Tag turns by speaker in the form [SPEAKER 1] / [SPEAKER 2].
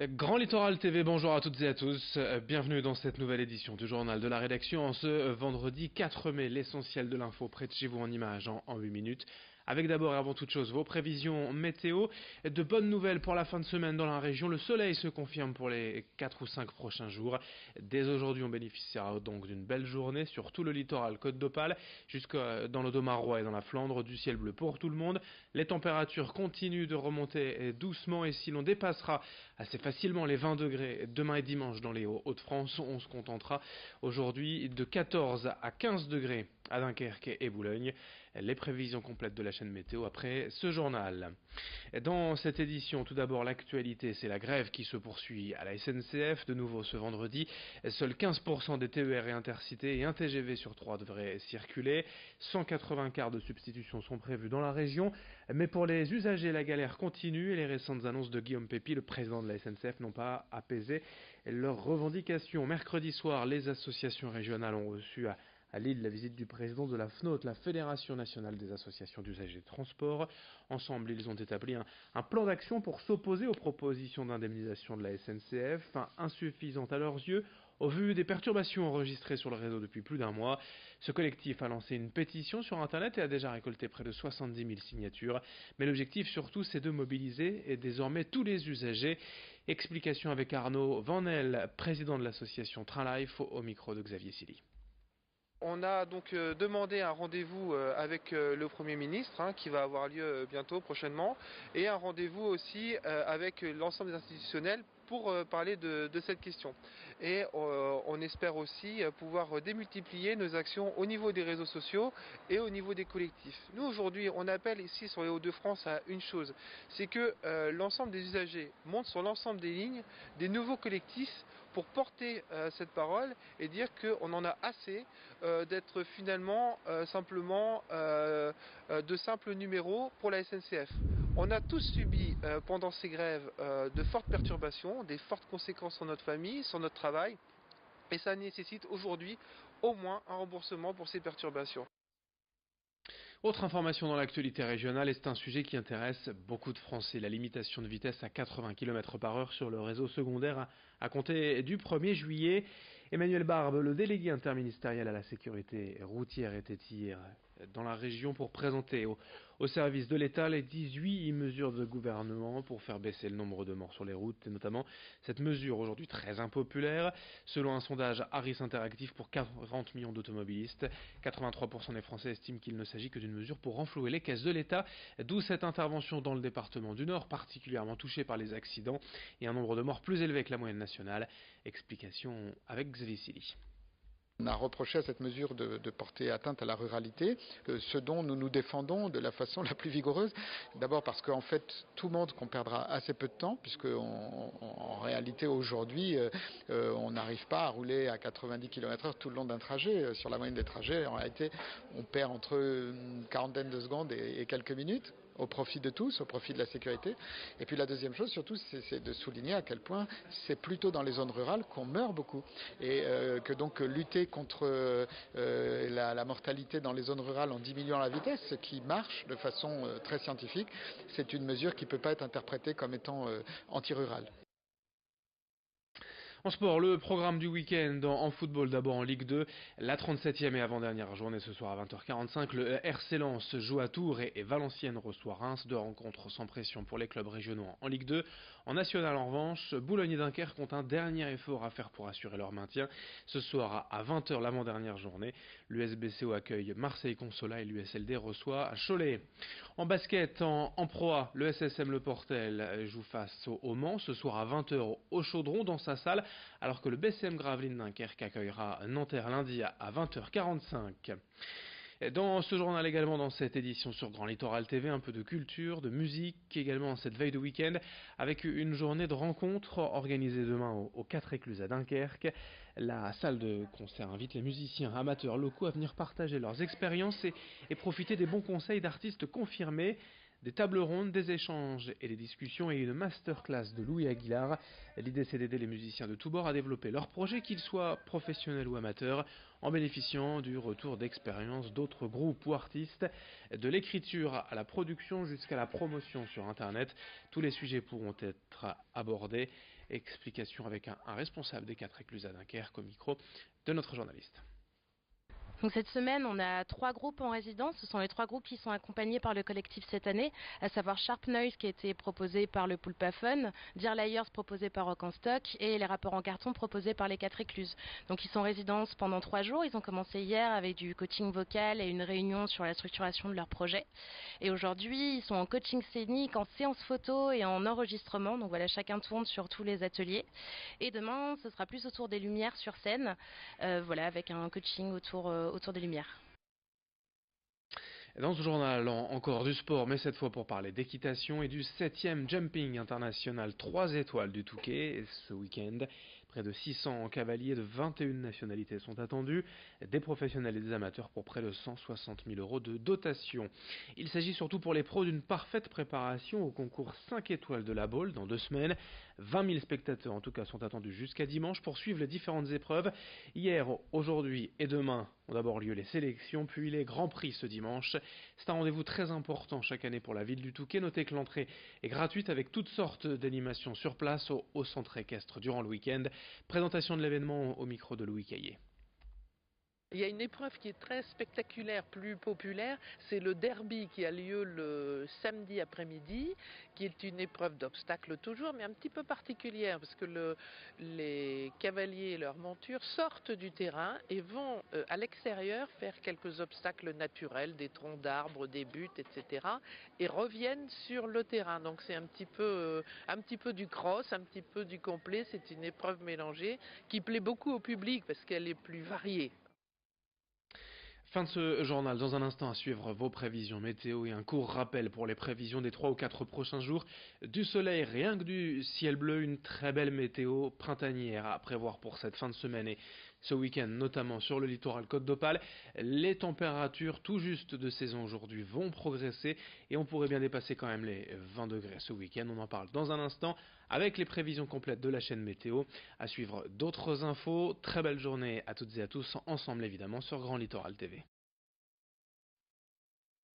[SPEAKER 1] Grand Littoral TV, bonjour à toutes et à tous. Bienvenue dans cette nouvelle édition du journal de la rédaction en ce vendredi 4 mai. L'essentiel de l'info près de chez vous en images en 8 minutes. Avec d'abord et avant toute chose vos prévisions météo. De bonnes nouvelles pour la fin de semaine dans la région. Le soleil se confirme pour les 4 ou 5 prochains jours. Dès aujourd'hui, on bénéficiera donc d'une belle journée sur tout le littoral Côte d'Opale, jusque dans le Domarois et dans la Flandre, du ciel bleu pour tout le monde. Les températures continuent de remonter doucement et si l'on dépassera assez facilement les 20 degrés demain et dimanche dans les Hauts-de-France, on se contentera aujourd'hui de 14 à 15 degrés à Dunkerque et Boulogne. Les prévisions complètes de la chaîne météo après ce journal. Dans cette édition, tout d'abord l'actualité, c'est la grève qui se poursuit à la SNCF, de nouveau ce vendredi. Seuls 15% des TER et intercités et un TGV sur 3 devraient circuler. 180 quarts de substitution sont prévus dans la région, mais pour les usagers, la galère continue et les récentes annonces de Guillaume Pépi, le président de la SNCF, n'ont pas apaisé leurs revendications. Mercredi soir, les associations régionales ont reçu à Lille la visite du président de la FNOT, la Fédération nationale des associations d'usagers de transport. Ensemble, ils ont établi un plan d'action pour s'opposer aux propositions d'indemnisation de la SNCF, insuffisantes à leurs yeux au vu des perturbations enregistrées sur le réseau depuis plus d'un mois. Ce collectif a lancé une pétition sur Internet et a déjà récolté près de 70 000 signatures. Mais l'objectif surtout, c'est de mobiliser désormais tous les usagers. Explication avec Arnaud Vanel, président de l'association Train Life, au micro de Xavier Silly.
[SPEAKER 2] On a donc demandé un rendez-vous avec le Premier ministre qui va avoir lieu bientôt, prochainement, et un rendez-vous aussi avec l'ensemble des institutionnels pour parler de cette question. Et on espère aussi pouvoir démultiplier nos actions au niveau des réseaux sociaux et au niveau des collectifs. Nous aujourd'hui, on appelle ici sur les Hauts-de-France à une chose, c'est que l'ensemble des usagers montent sur l'ensemble des lignes des nouveaux collectifs pour porter cette parole et dire qu'on en a assez d'être finalement simplement de simples numéros pour la SNCF. On a tous subi pendant ces grèves de fortes perturbations, des fortes conséquences sur notre famille, sur notre travail, et ça nécessite aujourd'hui au moins un remboursement pour ces perturbations.
[SPEAKER 1] Autre information dans l'actualité régionale, et c'est un sujet qui intéresse beaucoup de Français, la limitation de vitesse à 80 km par heure sur le réseau secondaire à compter du 1er juillet. Emmanuel Barbe, le délégué interministériel à la sécurité routière, était hier dans la région pour présenter au service de l'État les 18 mesures de gouvernement pour faire baisser le nombre de morts sur les routes, et notamment cette mesure aujourd'hui très impopulaire. Selon un sondage Harris Interactive pour 40 millions d'automobilistes, 83% des Français estiment qu'il ne s'agit que d'une mesure pour renflouer les caisses de l'État, d'où cette intervention dans le département du Nord, particulièrement touché par les accidents et un nombre de morts plus élevé que la moyenne nationale. Explication avec Xavier Silly.
[SPEAKER 3] On a reproché à cette mesure de porter atteinte à la ruralité, ce dont nous nous défendons de la façon la plus vigoureuse. D'abord parce qu'en fait, tout montre qu'on perdra assez peu de temps, puisque en réalité aujourd'hui, on n'arrive pas à rouler à 90 km/h tout le long d'un trajet. Sur la moyenne des trajets, en réalité, on perd entre une quarantaine de secondes et quelques minutes, au profit de tous, au profit de la sécurité. Et puis la deuxième chose surtout, c'est de souligner à quel point c'est plutôt dans les zones rurales qu'on meurt beaucoup. Et que donc lutter contre la mortalité dans les zones rurales en diminuant la vitesse, ce qui marche de façon très scientifique, c'est une mesure qui ne peut pas être interprétée comme étant anti-rurale.
[SPEAKER 1] En sport, le programme du week-end en football, d'abord en Ligue 2, la 37e et avant-dernière journée ce soir à 20h45, le RC Lens joue à Tours et Valenciennes reçoit Reims, deux rencontres sans pression pour les clubs régionaux en Ligue 2. En National en revanche, Boulogne et Dunkerque ont un dernier effort à faire pour assurer leur maintien. Ce soir à 20h l'avant-dernière journée, l'USBCO accueille Marseille Consola et l'USLD reçoit Cholet. En basket, en proie, le SSM Le Portel joue face au Mans ce soir à 20h au Chaudron dans sa salle, alors que le BCM Gravelines Dunkerque accueillera Nanterre lundi à 20h45. Dans ce journal également, dans cette édition sur Grand Littoral TV, un peu de culture, de musique également cette veille de week-end, avec une journée de rencontres organisée demain aux 4 Écluses à Dunkerque. La salle de concert invite les musiciens amateurs locaux à venir partager leurs expériences et profiter des bons conseils d'artistes confirmés. Des tables rondes, des échanges et des discussions et une masterclass de Louis Aguilar. L'idée c'est d'aider les musiciens de tous bords à développer leurs projets, qu'ils soient professionnels ou amateurs, en bénéficiant du retour d'expérience d'autres groupes ou artistes, de l'écriture à la production jusqu'à la promotion sur Internet. Tous les sujets pourront être abordés. Explication avec un responsable des 4 écluses à Dunkerque au micro de notre journaliste.
[SPEAKER 4] Donc cette semaine, on a 3 groupes en résidence. Ce sont les 3 groupes qui sont accompagnés par le collectif cette année, à savoir Sharp Noise qui a été proposé par le Poulpaphone, Dear Liars proposé par Rock en Stock et les rappeurs en carton proposés par les 4 écluses. Donc ils sont en résidence pendant 3 jours. Ils ont commencé hier avec du coaching vocal et une réunion sur la structuration de leur projet. Et aujourd'hui, ils sont en coaching scénique, en séance photo et en enregistrement. Donc voilà, chacun tourne sur tous les ateliers. Et demain, ce sera plus autour des lumières sur scène, voilà, avec un coaching autour des lumières.
[SPEAKER 1] Dans ce journal, encore du sport, mais cette fois pour parler d'équitation et du 7e Jumping International 3 étoiles du Touquet ce week-end. Près de 600 cavaliers de 21 nationalités sont attendus, des professionnels et des amateurs pour près de 160 000 € de dotation. Il s'agit surtout pour les pros d'une parfaite préparation au concours 5 étoiles de la Baule dans 2 semaines. 20 000 spectateurs en tout cas sont attendus jusqu'à dimanche pour suivre les différentes épreuves. Hier, aujourd'hui et demain ont d'abord lieu les sélections, puis les grands prix ce dimanche. C'est un rendez-vous très important chaque année pour la ville du Touquet. Notez que l'entrée est gratuite avec toutes sortes d'animations sur place au centre équestre durant le week-end. Présentation de l'événement au micro de Louis Caillé.
[SPEAKER 5] Il y a une épreuve qui est très spectaculaire, plus populaire, c'est le derby qui a lieu le samedi après-midi, qui est une épreuve d'obstacles toujours, mais un petit peu particulière, parce que les cavaliers et leurs montures sortent du terrain et vont à l'extérieur faire quelques obstacles naturels, des troncs d'arbres, des buttes, etc., et reviennent sur le terrain. Donc c'est un petit peu du cross, un petit peu du complet, c'est une épreuve mélangée qui plaît beaucoup au public parce qu'elle est plus variée.
[SPEAKER 1] Fin de ce journal, dans un instant à suivre vos prévisions météo et un court rappel pour les prévisions des 3 ou 4 prochains jours. Du soleil, rien que du ciel bleu, une très belle météo printanière à prévoir pour cette fin de semaine et ce week-end, notamment sur le littoral Côte d'Opale. Les températures tout juste de saison aujourd'hui vont progresser et on pourrait bien dépasser quand même les 20 degrés ce week-end. On en parle dans un instant avec les prévisions complètes de la chaîne météo. À suivre d'autres infos. Très belle journée à toutes et à tous, ensemble évidemment sur Grand Littoral TV.